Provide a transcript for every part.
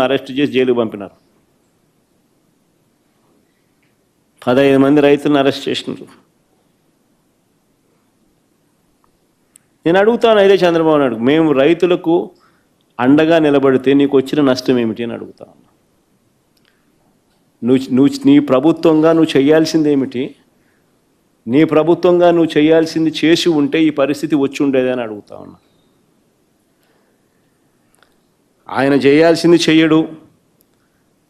Arrest చేసి జైలుకు పంపినారు. 15 మంది రైతులను అరెస్ట్ చేసినారు. నేను అడుగుతాను ఇదే చంద్రబాబు నాయుడు, మేము రైతులకు అండగా నిలబడితే నీకు వచ్చిన నష్టం ఏమిటి అని అడుగుతాను. నీ ప్రభుత్వంగా నువ్వు చేయాల్సింది ఏమిటి? నీ ప్రభుత్వంగా నువ్వు చేయాల్సింది చేసి ఉంటే ఈ పరిస్థితి వచ్చి ఉండేదని అడుగుతా ఉన్నా. ఆయన చేయాల్సింది చెయ్యడు.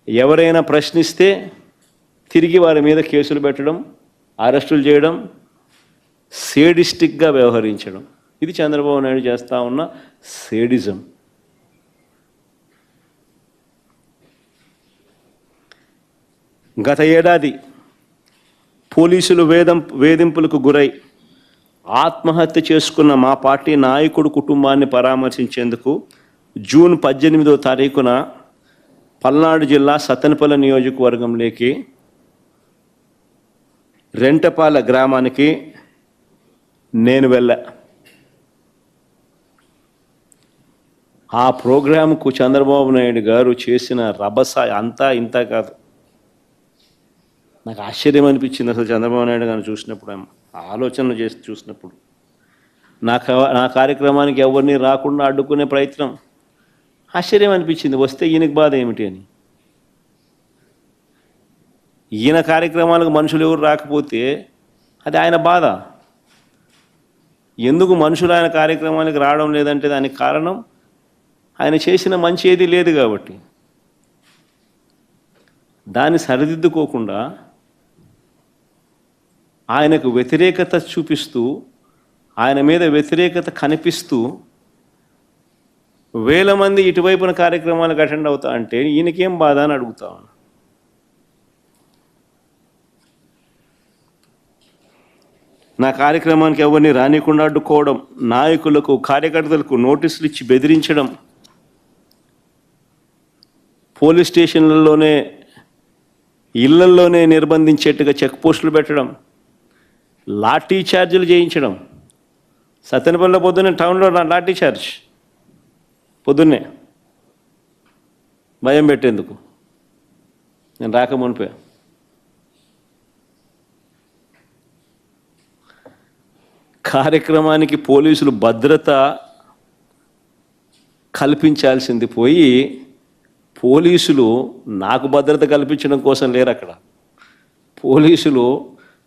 ఎవరైనా ప్రశ్నిస్తే తిరిగి వారి మీద కేసులు పెట్టడం, అరెస్టులు చేయడం, సేడిస్టిక్గా వ్యవహరించడం, ఇది చంద్రబాబు నాయుడు చేస్తూ ఉన్న సేడిజం. గత ఏడాది పోలీసులు వేధింపులకు గురై ఆత్మహత్య చేసుకున్న మా పార్టీ నాయకుడు కుటుంబాన్ని పరామర్శించేందుకు జూన్ 18వ తారీఖున పల్నాడు జిల్లా సత్తెనపల్లి నియోజకవర్గంలోకి రెంటపాల గ్రామానికి నేను వెళ్ళా. ఆ ప్రోగ్రాంకు చంద్రబాబు నాయుడు గారు చేసిన రభస అంతా ఇంత కాదు. నాకు ఆశ్చర్యం అనిపించింది అసలు చంద్రబాబు నాయుడు గారిని చూసినప్పుడు, ఆలోచనలు చేసి చూసినప్పుడు. నా కార్యక్రమానికి ఎవరిని రాకుండా అడ్డుకునే ప్రయత్నం, ఆశ్చర్యం అనిపించింది. వస్తే ఈయనకి బాధ ఏమిటి అని. ఈయన కార్యక్రమాలకు మనుషులు ఎవరు రాకపోతే అది ఆయన బాధ. ఎందుకు మనుషులు ఆయన కార్యక్రమానికి రావడం లేదంటే దానికి కారణం ఆయన చేసిన మంచి ఏది లేదు కాబట్టి. దాన్ని సరిదిద్దుకోకుండా ఆయనకు వ్యతిరేకత చూపిస్తూ, ఆయన మీద వ్యతిరేకత కనిపిస్తూ వేల మంది ఇటువైపున కార్యక్రమాలకు అటెండ్ అవుతా అంటే ఈయనకేం బాధ అని అడుగుతా ఉన్నా. నా కార్యక్రమానికి ఎవరిని రానికుండా అడ్డుకోవడం, నాయకులకు కార్యకర్తలకు నోటీసులు ఇచ్చి బెదిరించడం, పోలీస్ స్టేషన్లలోనే ఇళ్లల్లోనే నిర్బంధించేట్టుగా చెక్ పోస్టులు పెట్టడం, లాఠీ ఛార్జీలు చేయించడం. సత్తెనపల్లిలో పొద్దున్నే టౌన్లో లాఠీ ఛార్జ్, పొద్దున్నే భయం పెట్టేందుకు. నేను రాకమునిపే కార్యక్రమానికి పోలీసులు భద్రత కల్పించాల్సింది పోయి పోలీసులు నాకు భద్రత కల్పించడం కోసం లేరు అక్కడ. పోలీసులు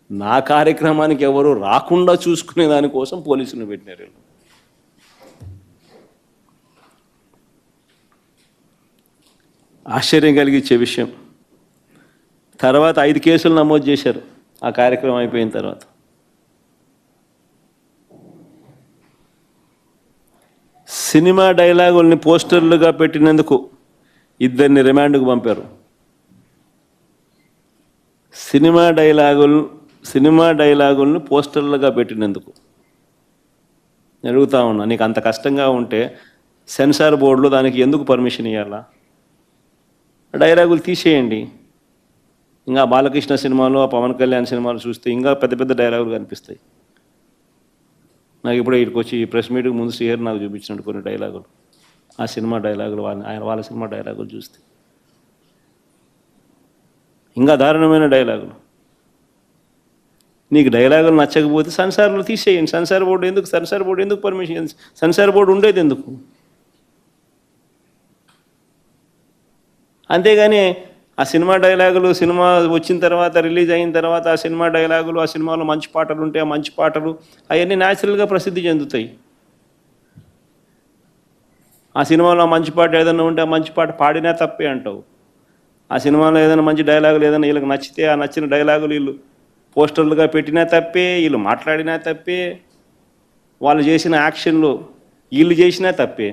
నా కార్యక్రమానికి ఎవరు రాకుండా చూసుకునే దానికోసం పోలీసులు పెట్టినారు. ఆశ్చర్యం కలిగించే విషయం. తర్వాత 5 కేసులు నమోదు చేశారు ఆ కార్యక్రమం అయిపోయిన తర్వాత. సినిమా డైలాగుల్ని పోస్టర్లుగా పెట్టినందుకు 2 రిమాండ్కు పంపారు. సినిమా డైలాగులను పోస్టర్లుగా పెట్టినందుకు. అడుగుతా ఉన్నా, నీకు అంత కష్టంగా ఉంటే సెన్సార్ బోర్డులో దానికి ఎందుకు పర్మిషన్ ఇవ్వాలా? డైలాగులు తీసేయండి. ఇంకా బాలకృష్ణ సినిమాలు, ఆ పవన్ కళ్యాణ్ సినిమాలు చూస్తే ఇంకా పెద్ద పెద్ద డైలాగులు కనిపిస్తాయి. నాకు ఇప్పుడే ఇక్కడికి వచ్చి ప్రెస్ మీట్కి ముందు శ్రీహరి నాకు చూపించినట్టు కొన్ని డైలాగులు, ఆ సినిమా డైలాగులు, వాళ్ళ సినిమా డైలాగులు చూస్తే ఇంకా దారుణమైన డైలాగులు. నీకు డైలాగులు నచ్చకపోతే సెన్సార్లు తీసేయండి. సెన్సార్ బోర్డు ఎందుకు పర్మిషన్? సెన్సార్ బోర్డు ఉండేది ఎందుకు? అంతేగాని ఆ సినిమా డైలాగులు సినిమా వచ్చిన తర్వాత, రిలీజ్ అయిన తర్వాత ఆ సినిమా డైలాగులు, ఆ సినిమాలో మంచి పాటలు ఉంటే ఆ మంచి పాటలు అవన్నీ న్యాచురల్గా ప్రసిద్ధి చెందుతాయి. ఆ సినిమాలో మంచి పాట ఏదైనా ఉంటే ఆ మంచి పాట పాడినా తప్పే అంటావు. ఆ సినిమాలో ఏదైనా మంచి డైలాగులు ఏదైనా వీళ్ళకి నచ్చితే ఆ నచ్చిన డైలాగులు వీళ్ళు పోస్టర్లుగా పెట్టినా తప్పే, వీళ్ళు మాట్లాడినా తప్పే, వాళ్ళు చేసిన యాక్షన్లు వీళ్ళు చేసినా తప్పే.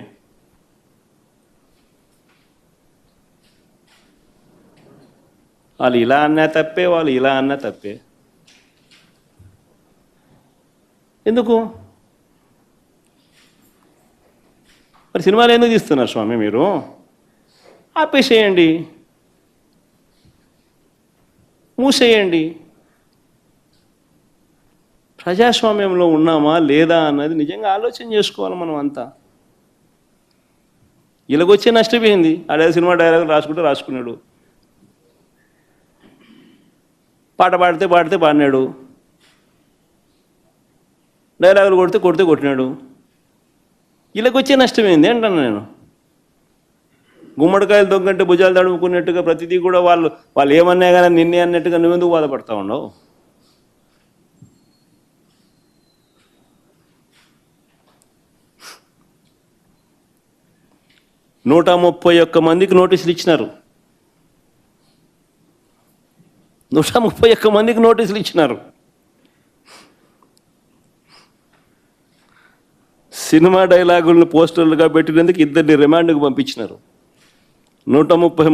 వాళ్ళు ఇలా అన్నా తప్పే, వాళ్ళు ఇలా అన్నా తప్పే. ఎందుకు మరి సినిమాలు ఎందుకు తీస్తున్నారు స్వామి? మీరు ఆపేసేయండి, మూసేయండి. ప్రజాస్వామ్యంలో ఉన్నామా లేదా అన్నది నిజంగా ఆలోచన చేసుకోవాలి మనం అంతా. వీళ్ళకొచ్చే నష్టపోయింది. అదే సినిమా డైలాగ్ రాసుకున్నాడు, పాట పాడితే పాడినాడు, డైలాగులు కొడితే కొట్టినాడు. వీళ్ళకొచ్చే నష్టమైంది అంటాను నేను. గుమ్మడికాయలు దొంగంటే భుజాలు తడుముకున్నట్టుగా ప్రతిదీ కూడా వాళ్ళు ఏమన్నా కానీ నిన్నే అన్నట్టుగా నువ్వెందుకు బాధపడతా ఉన్నావు? నూట 131 మందికి నోటీసులు ఇచ్చినారు. 131 మందికి నోటీసులు ఇచ్చినారు. సినిమా డైలాగులను పోస్టర్లుగా పెట్టినందుకు 2 రిమాండ్కి పంపించినారు. 131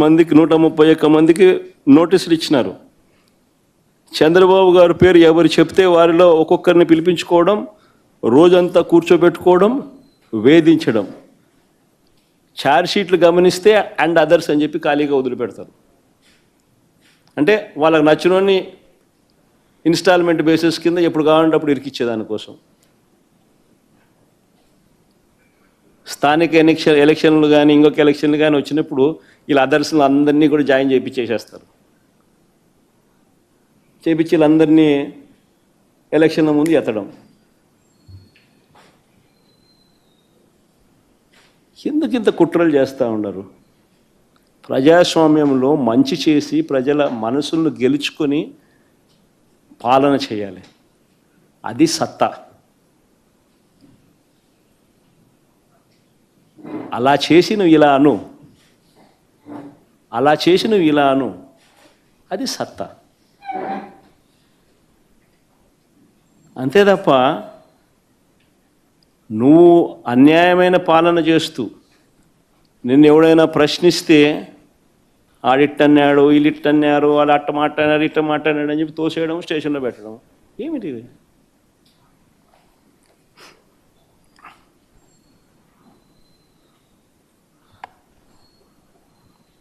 మందికి నోటీసులు ఇచ్చినారు. చంద్రబాబు గారి పేరు ఎవరు చెప్తే వారిలో ఒక్కొక్కరిని పిలిపించుకోవడం, రోజంతా కూర్చోబెట్టుకోవడం, వేధించడం. ఛార్జ్షీట్లు గమనిస్తే అండ్ అదర్స్ అని చెప్పి ఖాళీగా వదిలిపెడతారు. అంటే వాళ్ళకి నచ్చినోని ఇన్స్టాల్మెంట్ బేసిస్ కింద ఎప్పుడు కావాలంటే అప్పుడు ఇరికిచ్చేదానికోసం. స్థానిక ఎలక్షన్లు కానీ ఇంకొక ఎలక్షన్లు కానీ వచ్చినప్పుడు వీళ్ళ అదర్స్లు అందరినీ కూడా జాయిన్ చేయించేసేస్తారు. చేయించి వీళ్ళందరినీ ఎలక్షన్ల ముందు ఎత్తడం. ఎందుకు ఇంత కుట్రలు చేస్తూ ఉండరు? ప్రజాస్వామ్యంలో మంచి చేసి ప్రజల మనసులను గెలుచుకొని పాలన చేయాలి. అది సత్తా. అలా చేసి నువ్వు ఇలా అను, అది సత్తా. అంతే తప్ప నువ్వు అన్యాయమైన పాలన చేస్తూ నిన్ను ఎవడైనా ప్రశ్నిస్తే ఆడిట్టన్నాడు, వీళ్ళిట్టన్నారు, వాళ్ళు అట్ట మాట్లాడారు, ఇట్ట మాట్లాడాడు అని చెప్పి తోసేయడం, స్టేషన్లో పెట్టడం ఏమిటి?